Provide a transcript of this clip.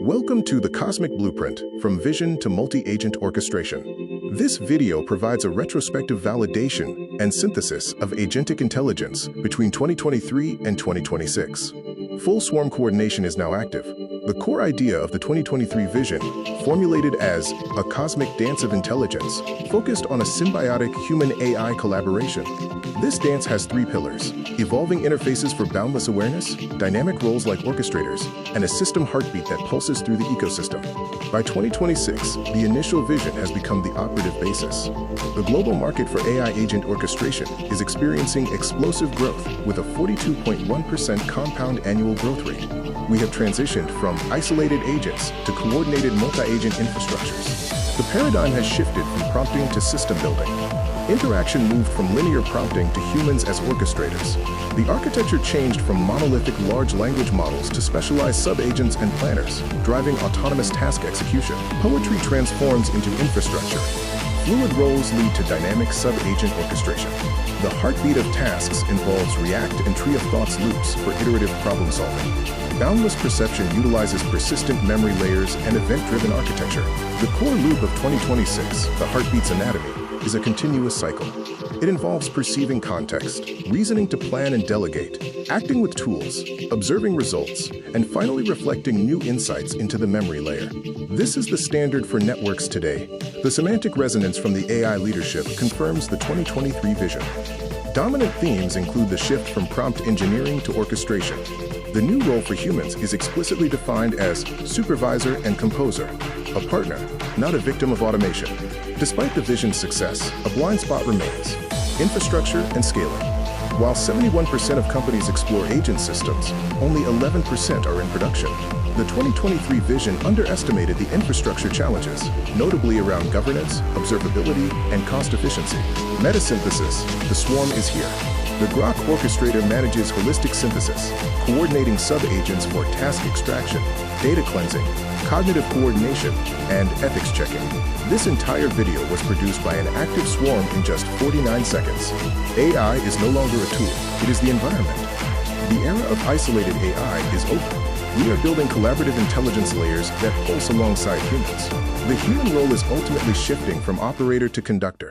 Welcome to the Cosmic Blueprint, from vision to multi-agent orchestration. This video provides a retrospective validation and synthesis of agentic intelligence between 2023 and 2026. Full swarm coordination is now active. The core idea of the 2023 vision, formulated as a cosmic dance of intelligence, focused on a symbiotic human-AI collaboration. This dance has three pillars: evolving interfaces for boundless awareness, dynamic roles like orchestrators, and a system heartbeat that pulses through the ecosystem. By 2026, the initial vision has become the operative basis. The global market for AI agent orchestration is experiencing explosive growth with a 42.1% compound annual growth rate. We have transitioned from isolated agents to coordinated multi-agent infrastructures. The paradigm has shifted from prompting to system building. Interaction moved from linear prompting to humans as orchestrators. The architecture changed from monolithic large language models to specialized sub-agents and planners, driving autonomous task execution. Poetry transforms into infrastructure. Fluid roles lead to dynamic sub-agent orchestration. The heartbeat of tasks involves react and tree of thoughts loops for iterative problem solving. Boundless perception utilizes persistent memory layers and event-driven architecture. The core loop of 2026, the heartbeat's anatomy, is a continuous cycle. It involves perceiving context, reasoning to plan and delegate, acting with tools, observing results, and finally reflecting new insights into the memory layer. This is the standard for networks today. The semantic resonance from the AI leadership confirms the 2023 vision. Dominant themes include the shift from prompt engineering to orchestration. The new role for humans is explicitly defined as supervisor and composer, a partner, not a victim of automation. Despite the vision's success, a blind spot remains: infrastructure and scaling. While 71% of companies explore agent systems, only 11% are in production. The 2023 vision underestimated the infrastructure challenges, notably around governance, observability, and cost efficiency. Metasynthesis, the swarm is here. The Grok orchestrator manages holistic synthesis, coordinating sub-agents for task extraction, data cleansing, cognitive coordination, and ethics checking. This entire video was produced by an active swarm in just 49 seconds. AI is no longer a tool, it is the environment. The era of isolated AI is over. We are building collaborative intelligence layers that pulse alongside humans. The human role is ultimately shifting from operator to conductor.